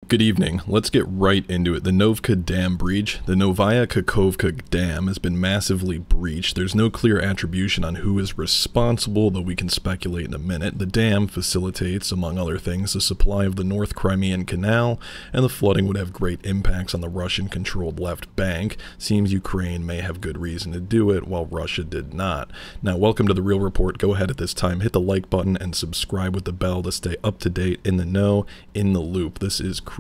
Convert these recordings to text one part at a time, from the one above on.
Good evening. Let's get right into it. The Novka Dam breach. The Nova Kakhovka Dam has been massively breached. There's no clear attribution on who is responsible, though we can speculate in a minute. The dam facilitates, among other things, the supply of the North Crimean Canal, and the flooding would have great impacts on the Russian-controlled left bank. Seems Ukraine may have good reason to do it, while Russia did not. Now, welcome to The Real Report. Go ahead at this time, hit the like button, and subscribe with the bell to stay up to date, in the know, in the loop. This is crucial.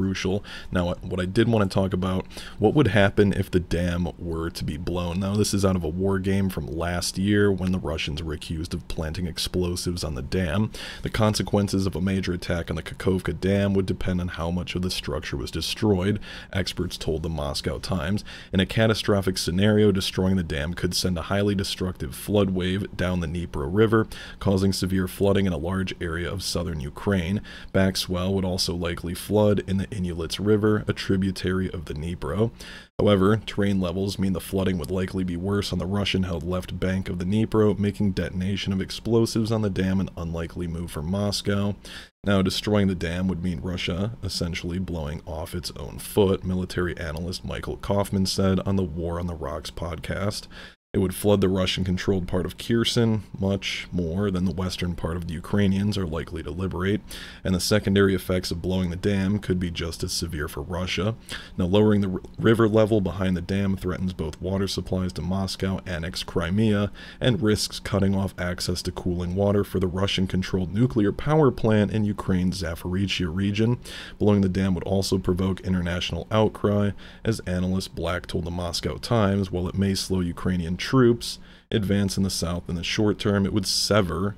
Now, what I did want to talk about, what would happen if the dam were to be blown? Now, this is out of a war game from last year when the Russians were accused of planting explosives on the dam. The consequences of a major attack on the Kakhovka Dam would depend on how much of the structure was destroyed, experts told the Moscow Times. In a catastrophic scenario, destroying the dam could send a highly destructive flood wave down the Dnipro River, causing severe flooding in a large area of southern Ukraine. Backswell would also likely flood in the Inulets River, a tributary of the Dnipro. However, terrain levels mean the flooding would likely be worse on the Russian-held left bank of the Dnipro, making detonation of explosives on the dam an unlikely move for Moscow. Now, destroying the dam would mean Russia essentially blowing off its own foot, military analyst Michael Kaufman said on the War on the Rocks podcast. It would flood the Russian-controlled part of Kherson, much more than the western part of the Ukrainians are likely to liberate, and the secondary effects of blowing the dam could be just as severe for Russia. Now, lowering the river level behind the dam threatens both water supplies to Moscow, annexed Crimea, and risks cutting off access to cooling water for the Russian-controlled nuclear power plant in Ukraine's Zaporizhzhia region. Blowing the dam would also provoke international outcry, as analyst Black told the Moscow Times. While it may slow Ukrainian troops advance in the south in the short term, it would sever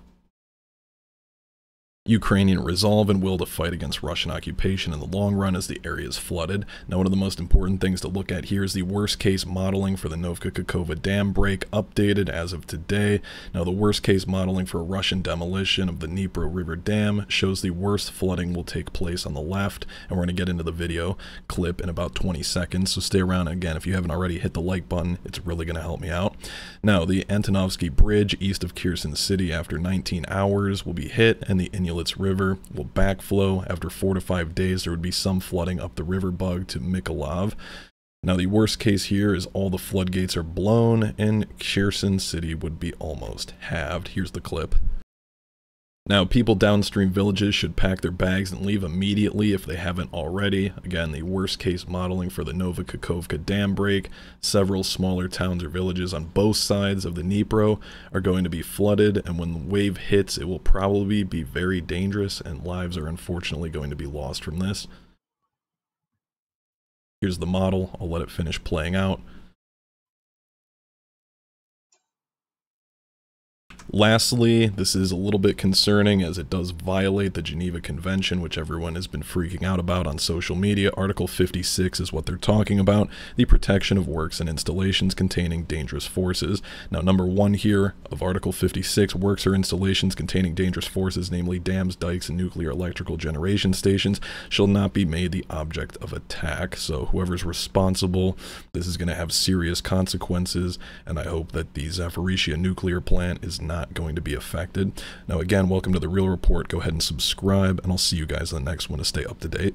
Ukrainian resolve and will to fight against Russian occupation in the long run as the area is flooded. Now, one of the most important things to look at here is the worst case modeling for the Nova Kakhovka Dam break, updated as of today. Now, the worst case modeling for a Russian demolition of the Dnipro River Dam shows the worst flooding will take place on the left, and we're going to get into the video clip in about 20 seconds, so stay around. Again, if you haven't already, hit the like button. It's really going to help me out. Now, the Antonovsky Bridge east of Kherson City after 19 hours will be hit, and the Inulets River will backflow. After 4 to 5 days, there would be some flooding up the river bug to Mykolaiv. Now, the worst case here is all the floodgates are blown, and Kherson City would be almost halved. Here's the clip. Now, people downstream villages should pack their bags and leave immediately if they haven't already. Again, the worst case modeling for the Nova Kakhovka Dam break. Several smaller towns or villages on both sides of the Dnipro are going to be flooded, and when the wave hits, it will probably be very dangerous, and lives are unfortunately going to be lost from this. Here's the model. I'll let it finish playing out. Lastly, this is a little bit concerning as it does violate the Geneva Convention, which everyone has been freaking out about on social media. Article 56 is what they're talking about, the protection of works and installations containing dangerous forces. Now, number 1 here of Article 56, works or installations containing dangerous forces, namely dams, dikes, and nuclear electrical generation stations, shall not be made the object of attack. So whoever's responsible, this is going to have serious consequences, and I hope that the Zaporizhzhia nuclear plant is not going to be affected. Now, again, welcome to The Real Report. Go ahead and subscribe, and I'll see you guys in the next one to stay up to date.